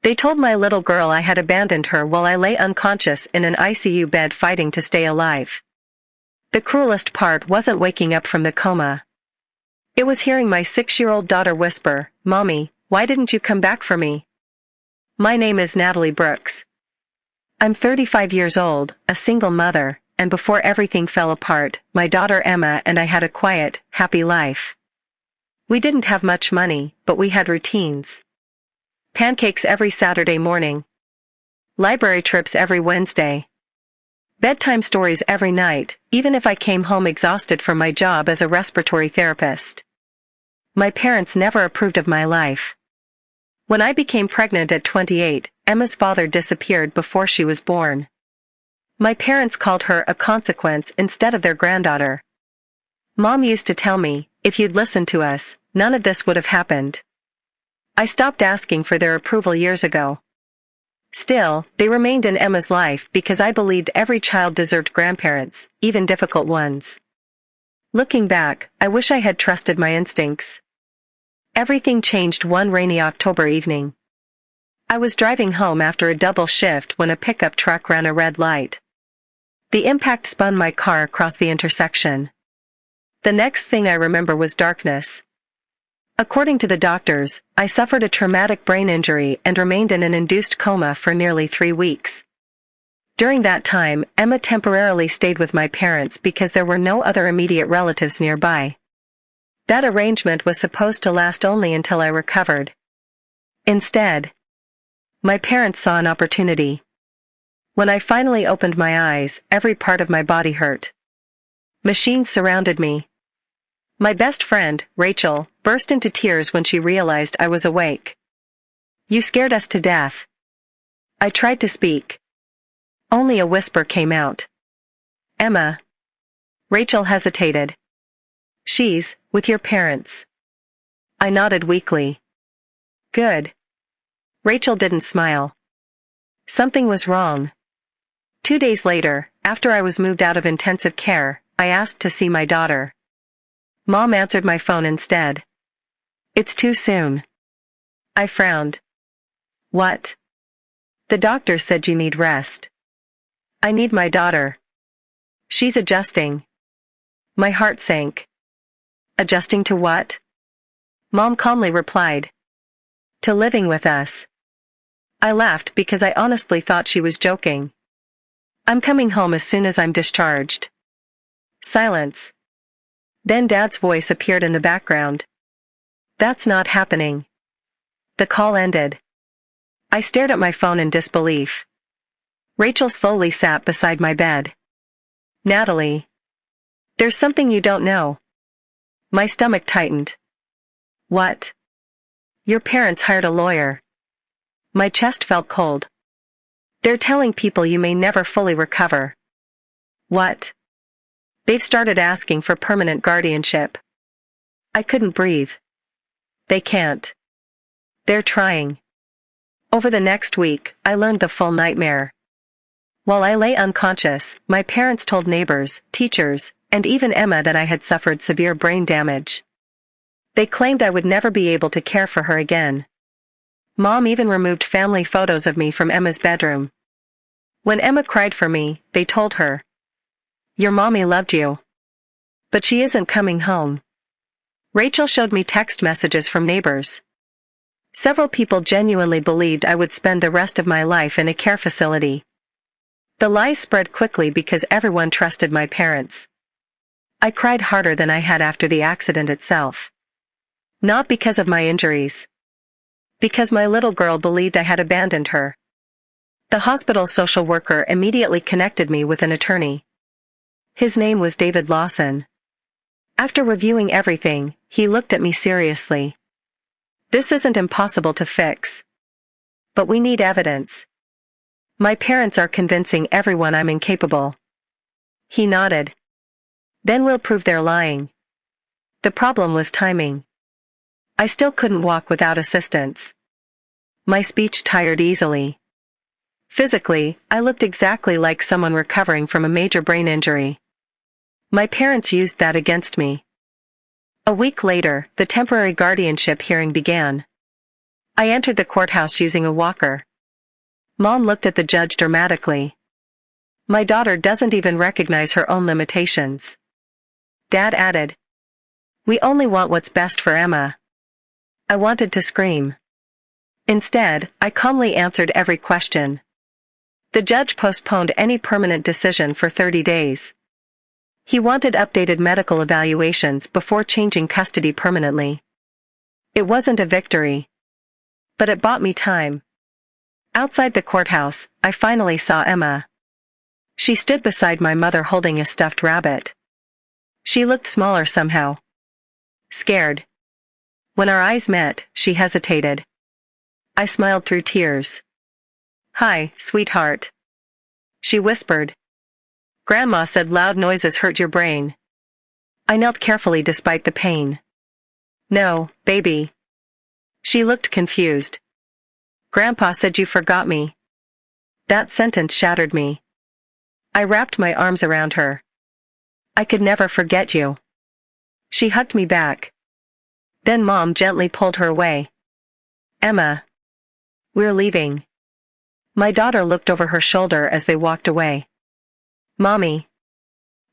They told my little girl I had abandoned her while I lay unconscious in an ICU bed fighting to stay alive. The cruelest part wasn't waking up from the coma. It was hearing my 6-year-old daughter whisper, "Mommy, why didn't you come back for me?" My name is Natalie Brooks. I'm 35 years old, a single mother, and before everything fell apart, my daughter Emma and I had a quiet, happy life. We didn't have much money, but we had routines. Pancakes every Saturday morning. Library trips every Wednesday. Bedtime stories every night, even if I came home exhausted from my job as a respiratory therapist. My parents never approved of my life. When I became pregnant at 28, Emma's father disappeared before she was born. My parents called her a consequence instead of their granddaughter. Mom used to tell me, if you'd listened to us, none of this would have happened. I stopped asking for their approval years ago. Still, they remained in Emma's life because I believed every child deserved grandparents, even difficult ones. Looking back, I wish I had trusted my instincts. Everything changed one rainy October evening. I was driving home after a double shift when a pickup truck ran a red light. The impact spun my car across the intersection. The next thing I remember was darkness. According to the doctors, I suffered a traumatic brain injury and remained in an induced coma for nearly 3 weeks. During that time, Emma temporarily stayed with my parents because there were no other immediate relatives nearby. That arrangement was supposed to last only until I recovered. Instead, my parents saw an opportunity. When I finally opened my eyes, every part of my body hurt. Machines surrounded me. My best friend, Rachel, burst into tears when she realized I was awake. "You scared us to death." I tried to speak. Only a whisper came out. "Emma." Rachel hesitated. "She's with your parents." I nodded weakly. "Good." Rachel didn't smile. Something was wrong. 2 days later, after I was moved out of intensive care, I asked to see my daughter. Mom answered my phone instead. "It's too soon." I frowned. "What?" "The doctor said you need rest." "I need my daughter." "She's adjusting." My heart sank. "Adjusting to what?" Mom calmly replied. "To living with us." I laughed because I honestly thought she was joking. "I'm coming home as soon as I'm discharged." Silence. Then Dad's voice appeared in the background. "That's not happening." The call ended. I stared at my phone in disbelief. Rachel slowly sat beside my bed. "Natalie. There's something you don't know." My stomach tightened. "What?" "Your parents hired a lawyer." My chest felt cold. "They're telling people you may never fully recover." "What?" "They've started asking for permanent guardianship." I couldn't breathe. "They can't." "They're trying." Over the next week, I learned the full nightmare. While I lay unconscious, my parents told neighbors, teachers, and even Emma that I had suffered severe brain damage. They claimed I would never be able to care for her again. Mom even removed family photos of me from Emma's bedroom. When Emma cried for me, they told her, "Your mommy loved you. But she isn't coming home." Rachel showed me text messages from neighbors. Several people genuinely believed I would spend the rest of my life in a care facility. The lies spread quickly because everyone trusted my parents. I cried harder than I had after the accident itself. Not because of my injuries. Because my little girl believed I had abandoned her. The hospital social worker immediately connected me with an attorney. His name was David Lawson. After reviewing everything, he looked at me seriously. "This isn't impossible to fix. But we need evidence. My parents are convincing everyone I'm incapable." He nodded. "Then we'll prove they're lying." The problem was timing. I still couldn't walk without assistance. My speech tired easily. Physically, I looked exactly like someone recovering from a major brain injury. My parents used that against me. A week later, the temporary guardianship hearing began. I entered the courthouse using a walker. Mom looked at the judge dramatically. My daughter doesn't even recognize her own limitations. Dad added, "We only want what's best for Emma." I wanted to scream. Instead, I calmly answered every question. The judge postponed any permanent decision for 30 days. He wanted updated medical evaluations before changing custody permanently. It wasn't a victory. But it bought me time. Outside the courthouse, I finally saw Emma. She stood beside my mother holding a stuffed rabbit. She looked smaller somehow. Scared. When our eyes met, she hesitated. I smiled through tears. "Hi, sweetheart," she whispered. "Grandma said loud noises hurt your brain." I knelt carefully despite the pain. "No, baby." She looked confused. "Grandpa said you forgot me." That sentence shattered me. I wrapped my arms around her. "I could never forget you." She hugged me back. Then Mom gently pulled her away. "Emma. We're leaving." My daughter looked over her shoulder as they walked away. "Mommy.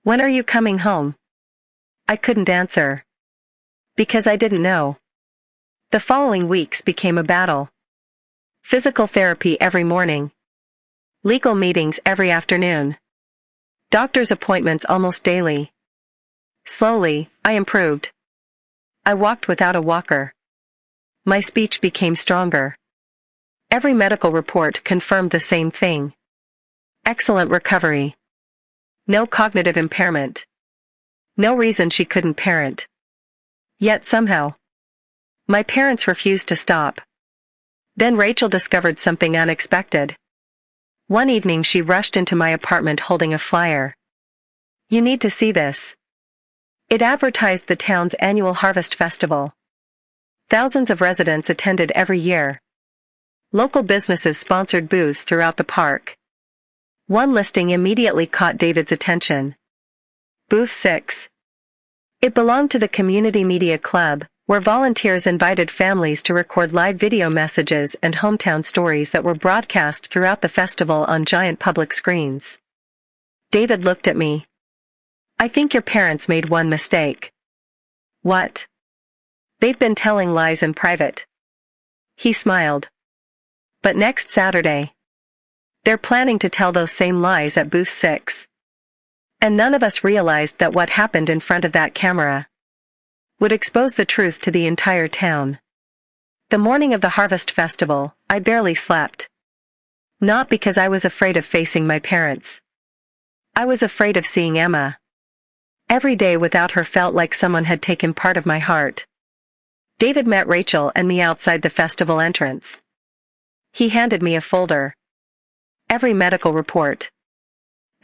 When are you coming home?" I couldn't answer. Because I didn't know. The following weeks became a battle. Physical therapy every morning. Legal meetings every afternoon. Doctor's appointments almost daily. Slowly, I improved. I walked without a walker. My speech became stronger. Every medical report confirmed the same thing. Excellent recovery. No cognitive impairment. No reason she couldn't parent. Yet somehow, my parents refused to stop. Then Rachel discovered something unexpected. One evening she rushed into my apartment holding a flyer. "You need to see this." It advertised the town's annual harvest festival. Thousands of residents attended every year. Local businesses sponsored booths throughout the park. One listing immediately caught David's attention. Booth 6. It belonged to the Community Media Club, where volunteers invited families to record live video messages and hometown stories that were broadcast throughout the festival on giant public screens. David looked at me. "I think your parents made one mistake." "What?" "They'd been telling lies in private." He smiled. "But next Saturday, they're planning to tell those same lies at Booth 6. And none of us realized that what happened in front of that camera would expose the truth to the entire town." The morning of the Harvest Festival, I barely slept. Not because I was afraid of facing my parents. I was afraid of seeing Emma. Every day without her felt like someone had taken part of my heart. David met Rachel and me outside the festival entrance. He handed me a folder. Every medical report.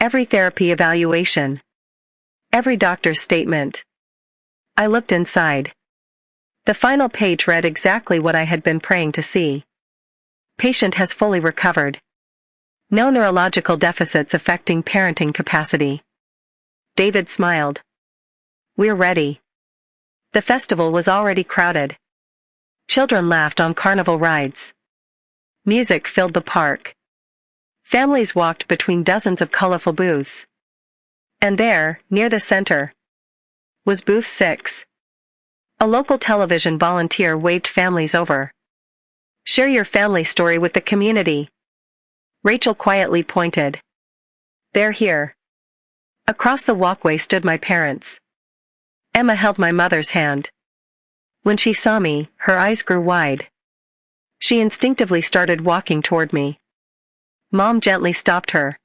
Every therapy evaluation. Every doctor's statement. I looked inside. The final page read exactly what I had been praying to see. Patient has fully recovered. No neurological deficits affecting parenting capacity. David smiled. "We're ready." The festival was already crowded. Children laughed on carnival rides. Music filled the park. Families walked between dozens of colorful booths. And there, near the center, was Booth 6. A local television volunteer waved families over. "Share your family story with the community." Rachel quietly pointed. "They're here." Across the walkway stood my parents. Emma held my mother's hand. When she saw me, her eyes grew wide. She instinctively started walking toward me. Mom gently stopped her.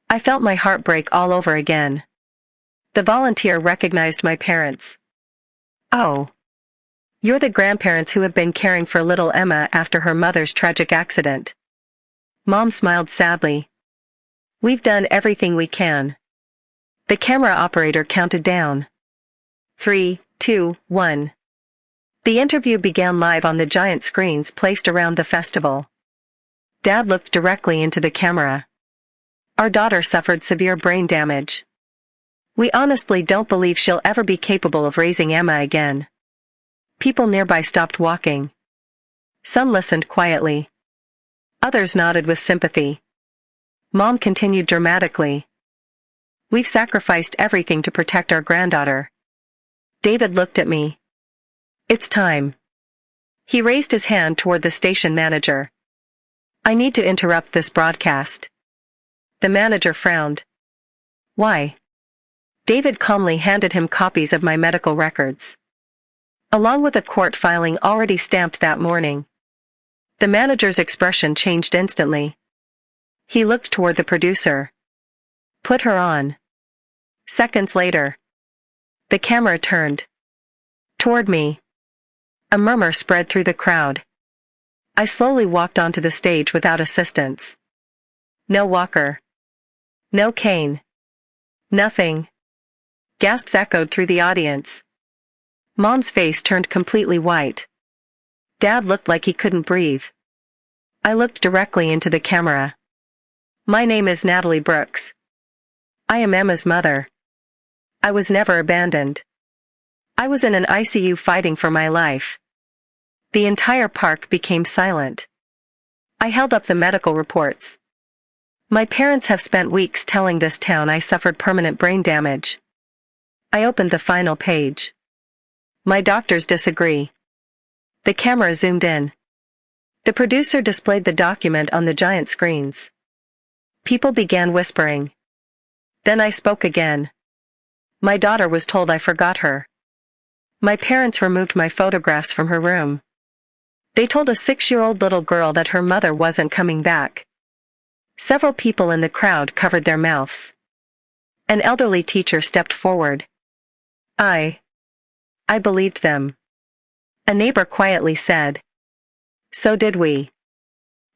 I felt my heart break all over again. The volunteer recognized my parents. "Oh. You're the grandparents who have been caring for little Emma after her mother's tragic accident." Mom smiled sadly. "We've done everything we can." The camera operator counted down. 3, 2, 1. The interview began live on the giant screens placed around the festival. Dad looked directly into the camera. "Our daughter suffered severe brain damage. We honestly don't believe she'll ever be capable of raising Emma again." People nearby stopped walking. Some listened quietly. Others nodded with sympathy. Mom continued dramatically. We've sacrificed everything to protect our granddaughter. David looked at me. It's time. He raised his hand toward the station manager. I need to interrupt this broadcast. The manager frowned. Why? David calmly handed him copies of my medical records, along with a court filing already stamped that morning. The manager's expression changed instantly. He looked toward the producer. Put her on. Seconds later, the camera turned toward me. A murmur spread through the crowd. I slowly walked onto the stage without assistance. No walker. No cane. Nothing. Gasps echoed through the audience. Mom's face turned completely white. Dad looked like he couldn't breathe. I looked directly into the camera. My name is Natalie Brooks. I am Emma's mother. I was never abandoned. I was in an ICU fighting for my life. The entire park became silent. I held up the medical reports. My parents have spent weeks telling this town I suffered permanent brain damage. I opened the final page. My doctors disagree. The camera zoomed in. The producer displayed the document on the giant screens. People began whispering. Then I spoke again. My daughter was told I forgot her. My parents removed my photographs from her room. They told a 6-year-old little girl that her mother wasn't coming back. Several people in the crowd covered their mouths. An elderly teacher stepped forward. I believed them. A neighbor quietly said. So did we.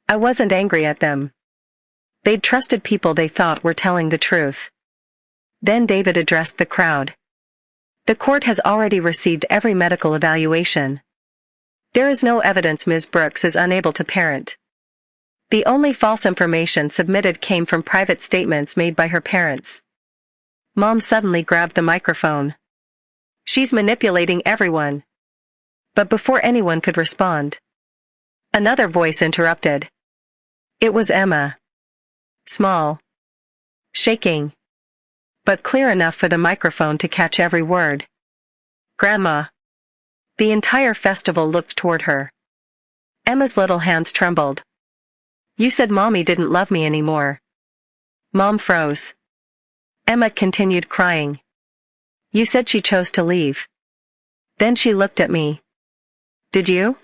I wasn't angry at them. They'd trusted people they thought were telling the truth. Then David addressed the crowd. The court has already received every medical evaluation. There is no evidence Ms. Brooks is unable to parent. The only false information submitted came from private statements made by her parents. Mom suddenly grabbed the microphone. She's manipulating everyone. But before anyone could respond, another voice interrupted. It was Emma. Small. Shaking. But clear enough for the microphone to catch every word. Grandma. The entire festival looked toward her. Emma's little hands trembled. You said Mommy didn't love me anymore. Mom froze. Emma continued crying. You said she chose to leave. Then she looked at me. Did you?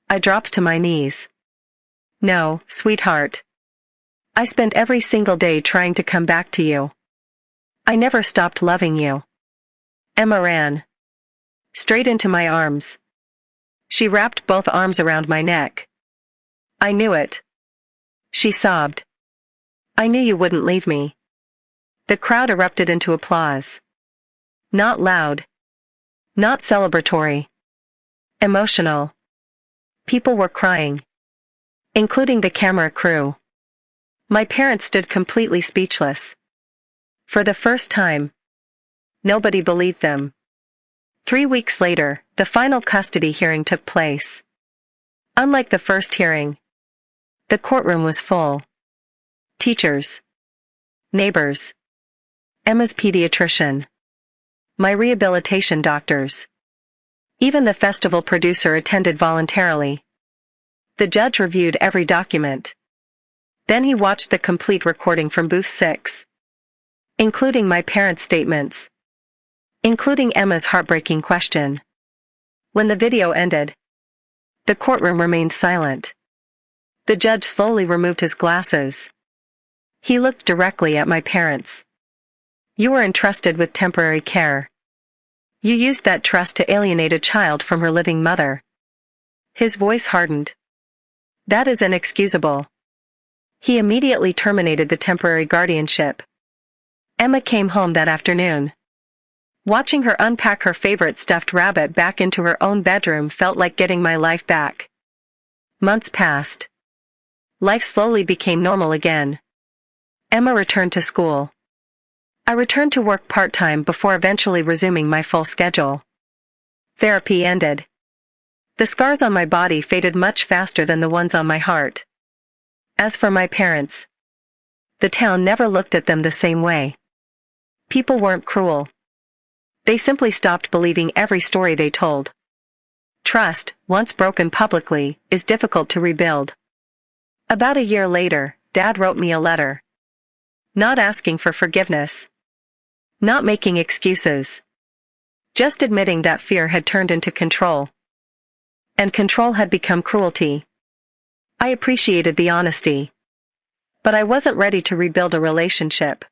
I dropped to my knees. No, sweetheart. I spent every single day trying to come back to you. I never stopped loving you. Emma ran straight into my arms. She wrapped both arms around my neck. I knew it. She sobbed. I knew you wouldn't leave me. The crowd erupted into applause. Not loud. Not celebratory. Emotional. People were crying, including the camera crew. My parents stood completely speechless. For the first time, nobody believed them. 3 weeks later, the final custody hearing took place. Unlike the first hearing, the courtroom was full. Teachers, neighbors, Emma's pediatrician, my rehabilitation doctors. Even the festival producer attended voluntarily. The judge reviewed every document. Then he watched the complete recording from booth 6, including my parents' statements, including Emma's heartbreaking question. When the video ended, the courtroom remained silent. The judge slowly removed his glasses. He looked directly at my parents. You were entrusted with temporary care. You used that trust to alienate a child from her living mother. His voice hardened. That is inexcusable. He immediately terminated the temporary guardianship. Emma came home that afternoon. Watching her unpack her favorite stuffed rabbit back into her own bedroom felt like getting my life back. Months passed. Life slowly became normal again. Emma returned to school. I returned to work part-time before eventually resuming my full schedule. Therapy ended. The scars on my body faded much faster than the ones on my heart. As for my parents, the town never looked at them the same way. People weren't cruel. They simply stopped believing every story they told. Trust, once broken publicly, is difficult to rebuild. About a year later, Dad wrote me a letter. Not asking for forgiveness. Not making excuses. Just admitting that fear had turned into control. And control had become cruelty. I appreciated the honesty. But I wasn't ready to rebuild a relationship.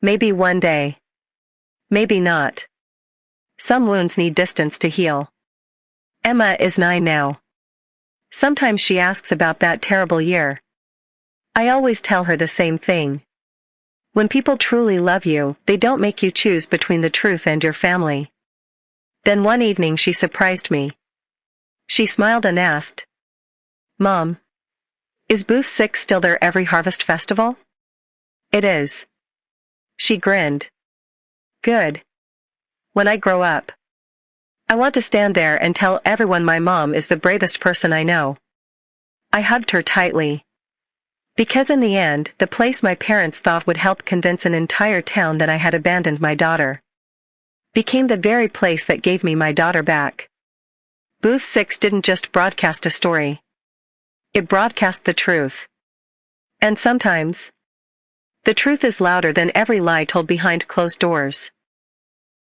Maybe one day. Maybe not. Some wounds need distance to heal. Emma is 9 now. Sometimes she asks about that terrible year. I always tell her the same thing. When people truly love you, they don't make you choose between the truth and your family. Then one evening she surprised me. She smiled and asked, "Mom, is Booth 6 still there every harvest festival?" "It is." She grinned. "Good. When I grow up, I want to stand there and tell everyone my mom is the bravest person I know." I hugged her tightly. Because in the end, the place my parents thought would help convince an entire town that I had abandoned my daughter became the very place that gave me my daughter back. Booth 6 didn't just broadcast a story. It broadcast the truth. And sometimes, the truth is louder than every lie told behind closed doors.